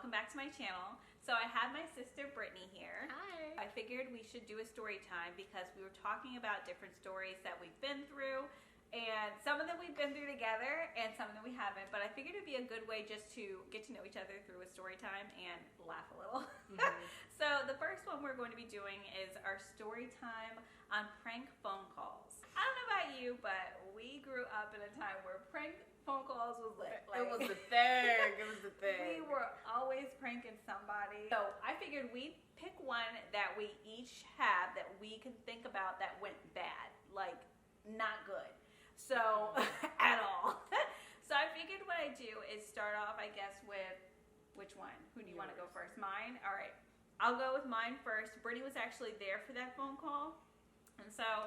welcome back to my channel. So I have my sister Brittany here. Hi. I figured we should do a story time because we were talking about different stories that we've been through, and some of them we've been through together and some of them we haven't, but I figured it'd be a good way just to get to know each other through a story time and laugh a little. So the first one we're going to be doing is our story time on prank phone calls. I don't know about you, but we grew up in a time where prank phone calls was lit. It was the thing. It was the thing. We were always pranking somebody. So I figured we'd pick one that we each have that we can think about that went bad, like not good. So at all. So I figured what I do is start off, I guess, with which one? Who do you want to go first? Mine? All right. I'll go with mine first. Brittany was actually there for that phone call. And so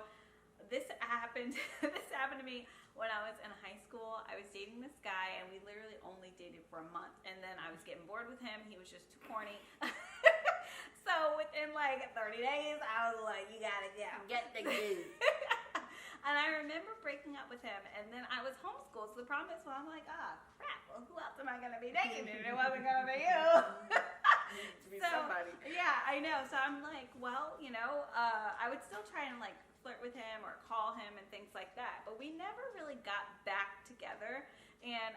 this happened to me when I was in high school. I was dating this guy, and we literally only dated for a month. And then I was getting bored with him. He was just too corny. So within like 30 days, I was like, you gotta go. Get the dude. And I remember breaking up with him, and then I was homeschooled. So the problem is, well, I'm like, crap. Well, who else am I gonna be dating? And it wasn't gonna be you. Be somebody. Yeah, I know. So I'm like, well, you know, I would still try and like flirt with him or call him and things like that. But we never really got back together. And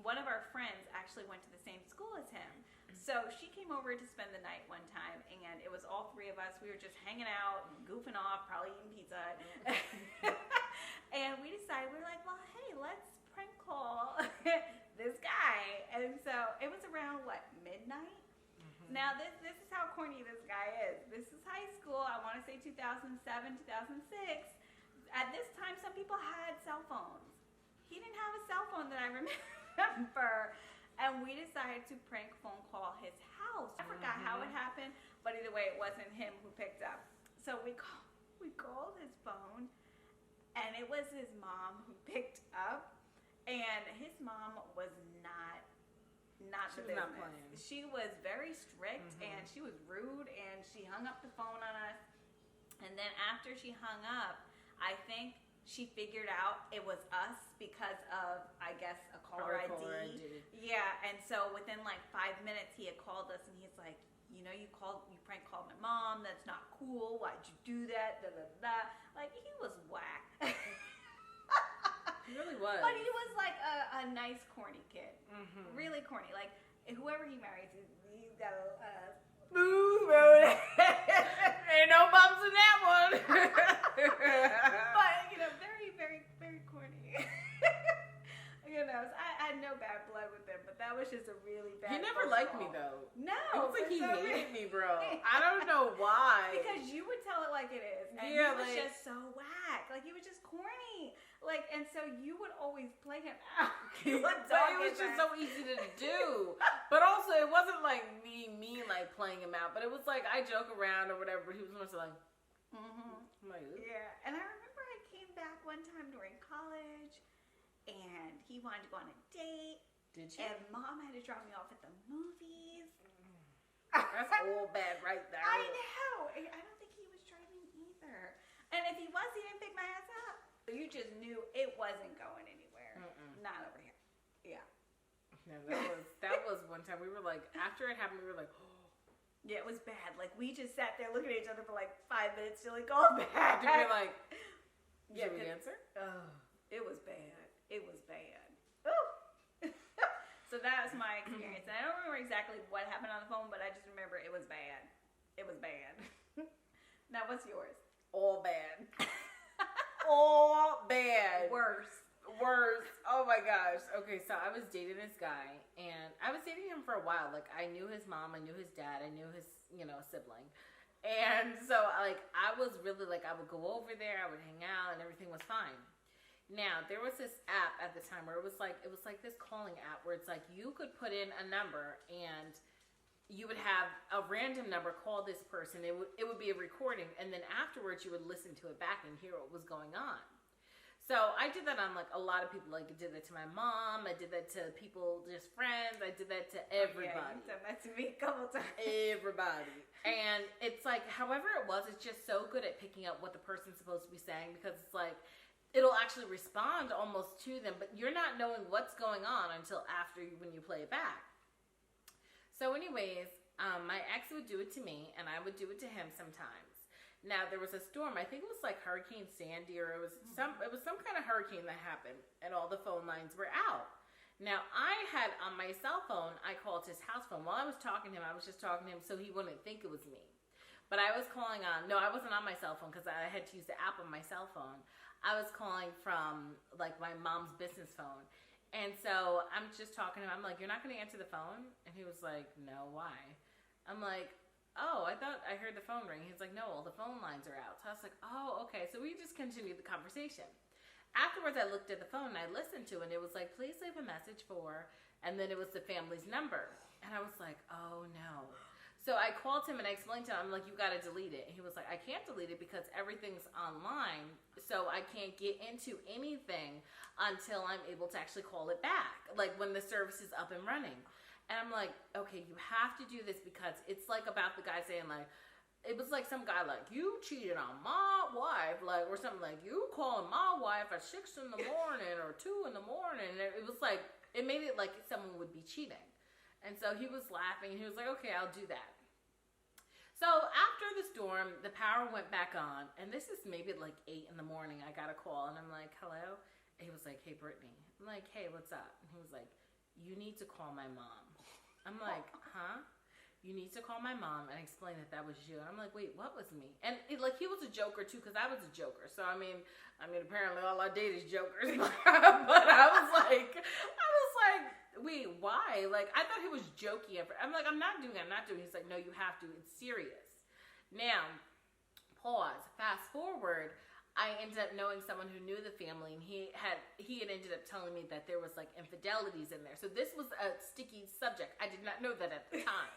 one of our friends actually went to the same school as him. So she came over to spend the night one time, and it was all three of us. We were just hanging out, goofing off, probably eating pizza. And we decided, we were like, well, hey, let's prank call this guy. And so it was around, what, midnight? Now, this is how corny this guy is. This is high school. I want to say 2007, 2006. At this time, some people had cell phones. He didn't have a cell phone that I remember. And we decided to prank phone call his house. I forgot how it happened, but either way, it wasn't him who picked up. So we called his phone, and it was his mom who picked up. And his mom was not the business. Not playing. She was very strict, and she was rude, and she hung up the phone on us. And then after she hung up, I think she figured out it was us because of, I guess, a caller ID. Yeah, and so within like 5 minutes, he had called us, and he's like, you know, you prank called my mom. That's not cool. Why'd you do that? Da, da, da. Like, he was whack. He really was. But he was like a nice, corny kid. Really corny. Like, whoever he marries, he's got a smooth road. Ain't no bumps in that one. But, you know, very, very, very corny. You know, so I had no bad blood with him, but that was just a really bad. He never liked me, though. No. It was like he hated me, bro. I don't know why. Because you would tell it like it is. And yeah, he was like, just so whack. Like, he was just corny. Like, and so you would always play him out. But it was just so easy to do. But also, it wasn't like me like playing him out. But it was like I joke around or whatever. But he was mostly like, I'm like, yeah. And I remember I came back one time during college, and he wanted to go on a date. Did you? And mom had to drop me off at the movies. That's all bad right there. I know. I don't think he was driving either. And if he was, he didn't pick my ass up. You just knew it wasn't going anywhere. Not over here. Yeah. No, that was one time we were like, after it happened, we were like, oh. Yeah, it was bad. Like, we just sat there looking at each other for like 5 minutes till it got bad. Did we like, yeah, did we answer? It was bad. It was bad. Ooh. So that was my experience. And I don't remember exactly what happened on the phone, but I just remember it was bad. It was bad. Now, what's yours? All bad. All bad. Worse. Oh my gosh. Okay, so I was dating this guy, and I was dating him for a while. Like, I knew his mom, I knew his dad, I knew his, sibling. And so, like, I was really, like, I would go over there, I would hang out, and everything was fine. Now, there was this app at the time where it was like this calling app where it's like you could put in a number, and you would have a random number call this person. It would be a recording, and then afterwards you would listen to it back and hear what was going on. So I did that on like a lot of people. Like, I did that to my mom. I did that to people, just friends. I did that to everybody. Yeah, you've done that to me a couple times. Everybody. And it's like, however it was, it's just so good at picking up what the person's supposed to be saying, because it's like it'll actually respond almost to them, but you're not knowing what's going on until after when you play it back. So anyways, my ex would do it to me, and I would do it to him sometimes. Now there was a storm. I think it was like Hurricane Sandy, or it was some kind of hurricane that happened, and all the phone lines were out. Now I had on my cell phone, I called his house phone. While I was talking to him, I was just talking to him so he wouldn't think it was me. But I was calling on, no, I wasn't on my cell phone because I had to use the app on my cell phone. I was calling from like my mom's business phone. And so I'm just talking to him. I'm like, you're not going to answer the phone? And he was like, no, why? I'm like, oh, I thought I heard the phone ring. He's like, no, all the phone lines are out. So I was like, oh, okay. So we just continued the conversation. Afterwards, I looked at the phone and I listened to it, and it was like, please leave a message for, and then it was the family's number. And I was like, oh no. So I called him and I explained to him, I'm like, you got to delete it. And he was like, I can't delete it because everything's online, so I can't get into anything until I'm able to actually call it back, like when the service is up and running. And I'm like, okay, you have to do this because it's like about the guy saying like, it was like some guy like, you cheated on my wife, like, or something like, you calling my wife at 6 in the morning or 2 in the morning. And it was like, it made it like someone would be cheating. And so he was laughing, and he was like, okay, I'll do that. So after the storm, the power went back on, and this is maybe like 8 in the morning. I got a call, and I'm like, hello? And he was like, hey, Brittany. I'm like, hey, what's up? And he was like, you need to call my mom. I'm like, huh? You need to call my mom and explain that was you. And I'm like, wait, what was me? And like, he was a joker too, because I was a joker. So I mean, apparently all I date is jokers. But I was like, wait, why? Like, I thought he was joking. I'm like, I'm not doing it. I'm not doing it. He's like, no, you have to. It's serious. Now, pause. Fast forward. I ended up knowing someone who knew the family, and he had ended up telling me that there was like infidelities in there. So this was a sticky subject. I did not know that at the time.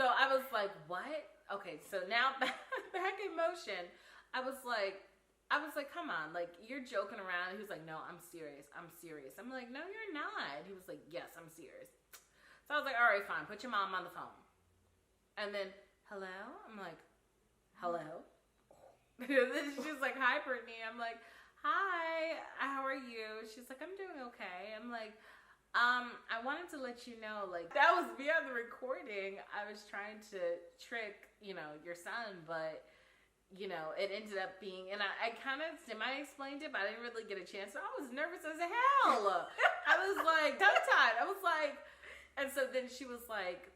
So I was like, what? Okay, so now back in motion, I was like, come on, like, you're joking around. He was like, no, I'm serious. I'm serious. I'm like, no, you're not. He was like, yes, I'm serious. So I was like, all right, fine. Put your mom on the phone. And then, hello? I'm like, hello? She's like, hi, Brittany. I'm like, hi, how are you? She's like, I'm doing okay. I'm like, I wanted to let you know, like, that was me on the recording. I was trying to trick, your son, but, it ended up being, and I kind of semi-explained it, but I didn't really get a chance. So I was nervous as hell. I was like, tongue-tied. I was like, and so then she was like,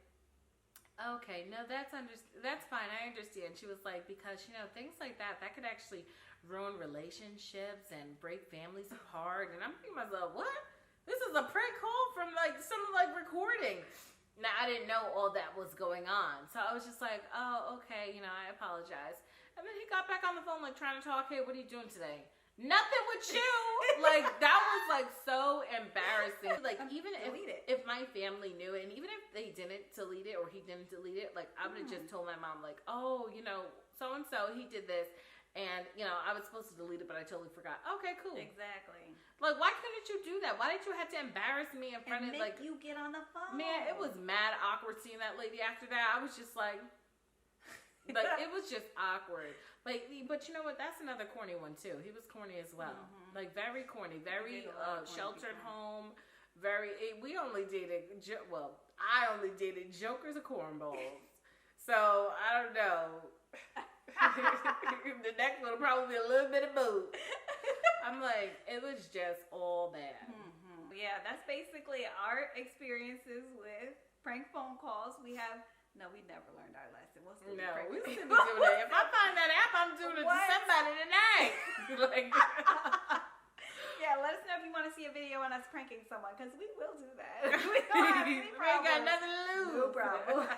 okay, no, that's fine. I understand. She was like, because, things like that could actually ruin relationships and break families apart. And I'm thinking to myself, what? This is a prank call from like some like recording. Now, I didn't know all that was going on. So I was just like, oh, okay, I apologize. And then he got back on the phone, like, trying to talk, hey, what are you doing today? Nothing with you. Like, that was like so embarrassing. Like, even if my family knew it, and even if they didn't delete it or he didn't delete it, like, I would have just told my mom, like, oh, so and so, he did this, and I was supposed to delete it, but I totally forgot. Okay, cool. Exactly. Like, why couldn't you do that? Why did you have to embarrass me in front of like you get on the phone? Man, it was mad awkward seeing that lady after that. I was just like. Like, it was just awkward. Like, but you know what? That's another corny one, too. He was corny as well. Mm-hmm. Like, very corny. Very sheltered home. We only dated, I only dated jokers or cornballs. So, I don't know. The next one will probably be a little bit of both. I'm like, it was just all bad. Mm-hmm. Yeah, that's basically our experiences with prank phone calls. We never learned our lesson. We'll still we still be doing that. If I find that app, I'm doing it to somebody tonight. Yeah, let us know if you want to see a video on us pranking someone, because we will do that. We don't have any problems. We ain't got nothing to lose. No problem.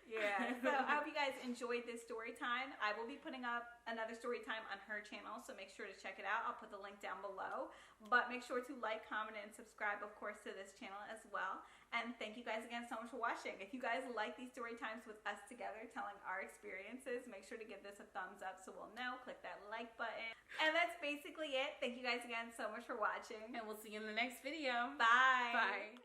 Yeah, so I hope you guys enjoyed this story time. I will be putting up another story time on her channel, so make sure to check it out. I'll put the link down below. But make sure to like, comment, and subscribe, of course, to this channel as well. And thank you guys again so much for watching. If you guys like these story times with us together, telling our experiences, make sure to give this a thumbs up so we'll know. Click that like button. And that's basically it. Thank you guys again so much for watching. And we'll see you in the next video. Bye. Bye.